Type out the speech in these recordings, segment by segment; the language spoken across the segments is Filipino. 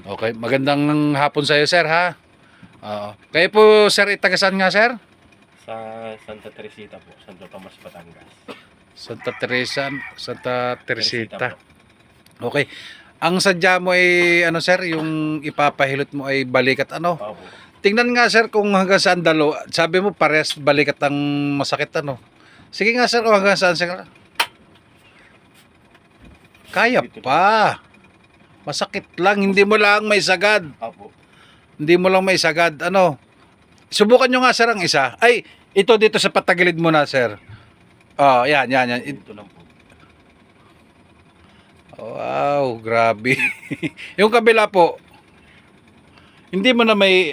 Okay, magandang hapon sa iyo, sir, ha? Oo. Kayo po, sir, itagasan nga, sir? Sa Santa Teresita po, Santo Tomas, Batangas. Santa Teresita. po. Okay. Ang sadya mo ay, ano, sir, yung ipapahilot mo ay balikat, ano? Opo. Tingnan nga, sir, kung hanggang saan dalo. Sabi mo, parehas balikat ang masakit, ano? Sige nga, sir, kung hanggang saan, sir. Kaya pa. Masakit lang, hindi mo lang may sagad. Opo. Hindi mo lang may sagad. Ano? Subukan nyo nga, sir, ang isa. Ay, ito dito sa patagilid mo na, sir. Oh, yan. Ito lang po. Wow, grabe. Yung kabila po, hindi mo na may,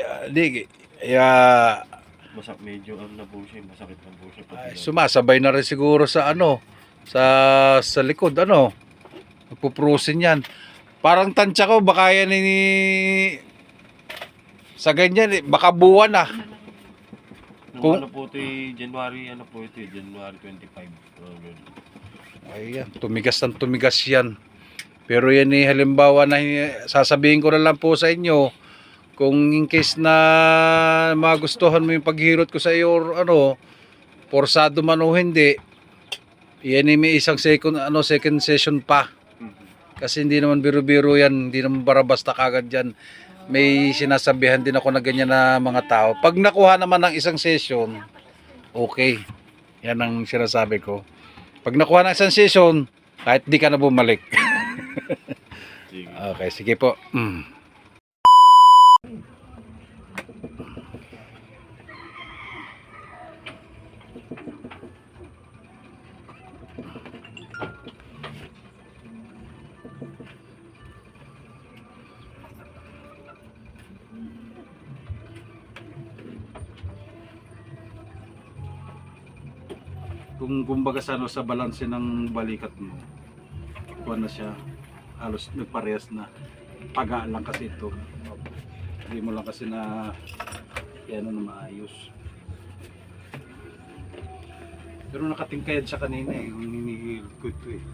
Medyo ano na po siya, masakit na po siya. sumasabay na rin siguro sa ano, sa likod, ano. Magpuprusin yan. Parang tansya ko, baka yan sa ganyan, baka buwan na. Kung ano po ito January 25. Ayan, tumigas yan. Pero yan halimbawa na sasabihin ko na lang po sa inyo, kung in case na magustuhan mo yung paghirot ko sa iyo or ano, forsado man o hindi, yan may isang second session pa. Kasi hindi naman biro-biro yan, hindi naman basta kagad yan. May sinasabihan din ako na ganyan na mga tao. Pag nakuha naman ng isang session, okay. Yan ang sinasabi ko. Pag nakuha ng isang session, kahit di ka na bumalik. Sige. Okay, sige po. Kung kumbaga sa balanse ng balikat mo, kuha na siya, halos nagparehas na. Pagaan lang kasi ito. Hindi mo lang kasi na yan na maayos. Pero nakatingkayad siya kanina yung hinihilot ko ito eh.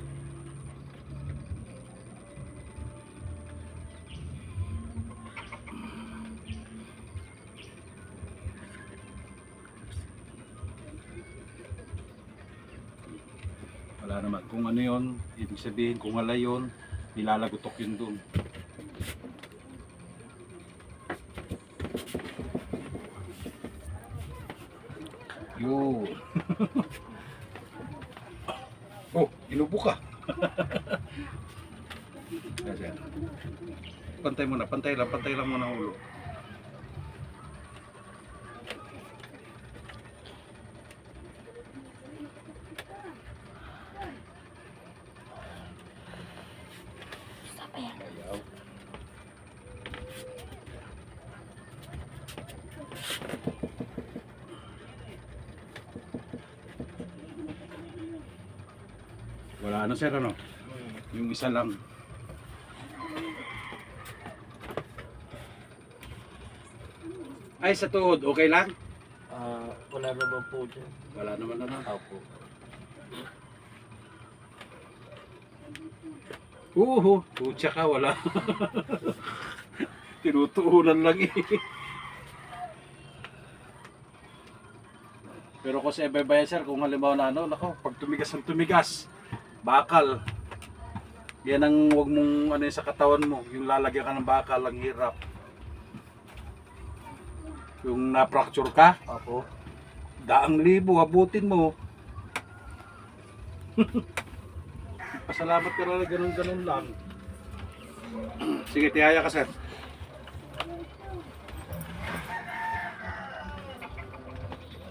Wala naman. Kung ano yun, ibig sabihin kung wala yun, nilalagotok yun doon. Yun. Oh, inubo ka. Pantay mo na, pantay lang muna ang ulo. Ayaw. Wala ano, sir, ano? Yung isa lang. Ay, sa tuhod, okay lang? Wala naman po dyan. Wala naman ano. Opo. Putya ka, wala. Tinutuunan lang eh. Pero kung sa iba-iba yan, sir, kung halimbawa na ano, nako, pag tumigas ang tumigas, bakal. Yan ang wag mong ano yun sa katawan mo, yung lalagyan ka ng bakal, ang hirap. Yung na-fracture ka, Opo. daang libo, abutin mo. Pasalamat ka na ganun lang. Sige, tihaya ka, sir.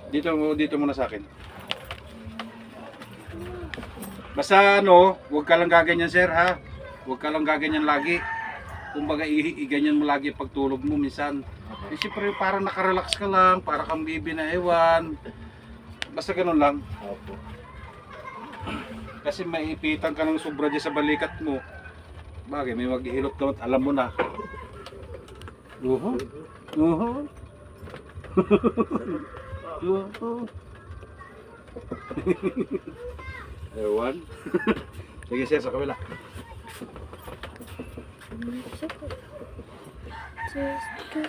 Dito muna sa akin. Basta ano, huwag ka lang gaganyan, sir, ha? Huwag ka lang gaganyan lagi. Kumbaga, iganyan mo lagi pagtulog mo minsan. Eh, siyempre, parang nakarelax ka lang, para kang bibi na ewan. Basta ganun lang. Opo. Kasi maipitan ka ng sobra dyan sa balikat mo. Bagay, may maghihilot naman, alam mo na. Ewan. Sige, sir, sa kabila.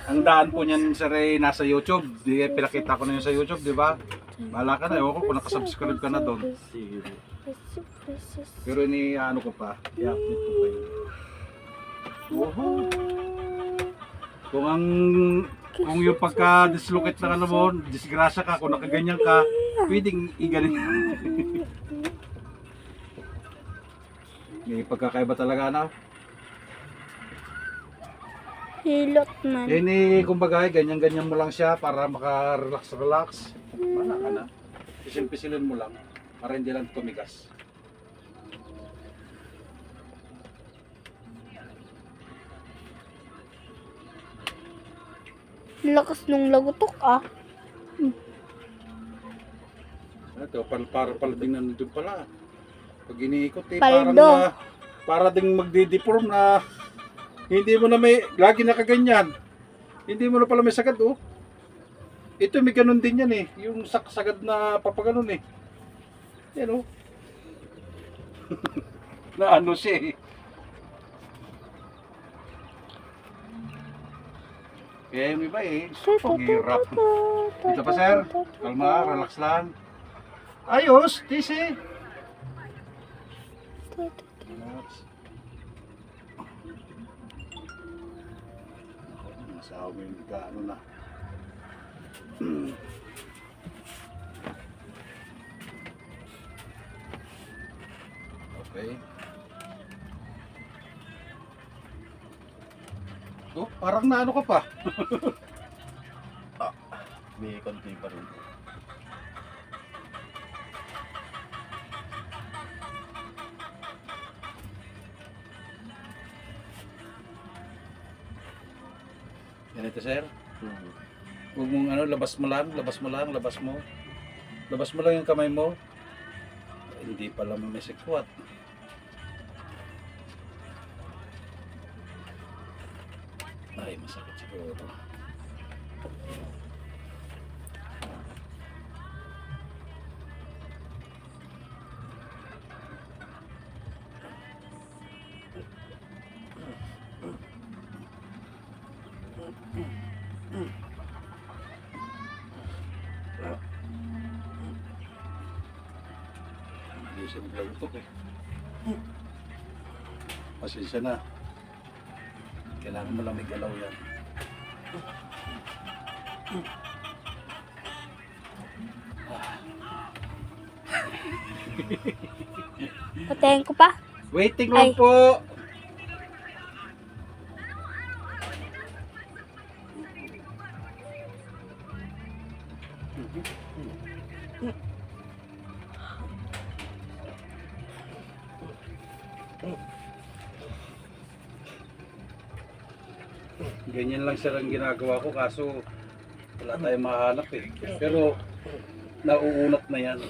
Ang daan po niyan sir ay nasa YouTube. Di pinakita ko na yun sa YouTube, di ba? Bahala ka na, ewan ko kung nakasubscribe ka na doon. Sige. Pero ini ano ko pa, i-update ko pa yun. Woohoo! Kung yung pagka-dislocate na ano mo, disgrasya ka, kung nakaganyan ka, pwedeng igaling. May pagkakaiba talaga na. Hilot man. Ini kumbaga ganyan-ganyan mo lang siya para maka-relax-relax. Mana ka na. Pisil-pisilin mo lang para hindi lang tumigas. Lakas nung lagutok ah. Ito, para din nandun pala. Pag iniikot Paldo. para ding magdi-deform na hindi mo na may, lagi nakaganyan. Hindi mo na pala may sagad oh. Ito may ganun din yan eh. Yung sagad na papaganon eh. Yan oh. Na ano siya eh. Kaya yung iba eh. Paghirap. Dito pa sir. Kalma, relax lang. Ayos, tisi. Relax. Masawa mo yung ano na. Okay. Oh, parang naano ka pa. May konti pa rin. Ganito sir. Huwag mong ano, labas mo lang. Labas mo lang yung kamay mo. Hindi pala may sikwat. Ay, masakit siguro. Hindi siya naglagutok eh. Pasensya na. Kailangan mo lang may galaw yan. Patayin ko pa. Waiting lang Ay. po. Ganyan lang siya ang ginagawa ko kaso wala tayong mahanap eh. Pero nauunat na yan.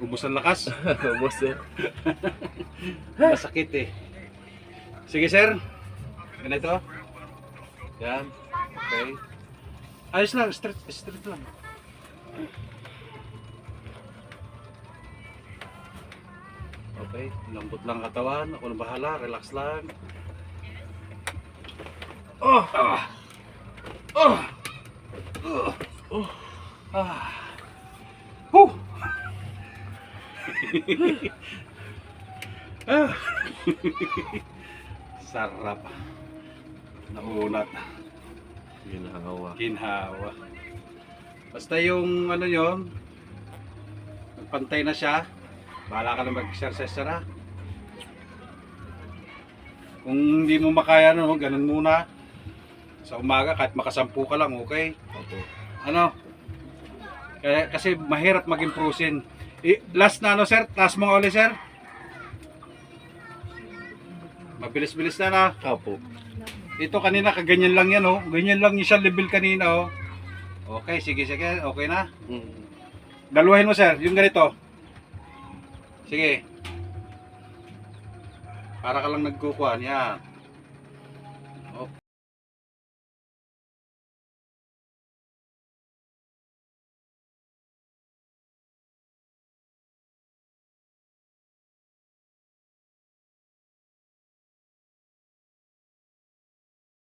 Ubus ang lakas. Ubus eh. Masakit eh. Sige sir. Ganito. Yan. Okay. Ayos lang. Straight lang. Okay. Lambot lang katawan. Ako na bahala. Relax lang. Oh! Ah! Oh! Oh! Ah! Huh! Ah! Sarap. Naunat. Ginhawa. Ginhawa. Basta yung ano yun, pantay na siya, bahala ka na mag-exercise na. Kung hindi mo makaya, no, ganun muna. Sa umaga, kahit makasampu ka lang, okay? Opo. Ano? Kasi mahirap mag-improvesin. Last na ano sir, taas mo nga ulit sir. Mabilis-bilis na na. Opo. Ito kanina kaganyan lang yan oh. Ganyan lang yung siya level kanina oh. Okay, sige, okay na. Daluhin mo sir, yung ganito. Sige. Para ka lang nagkukuhan, yan.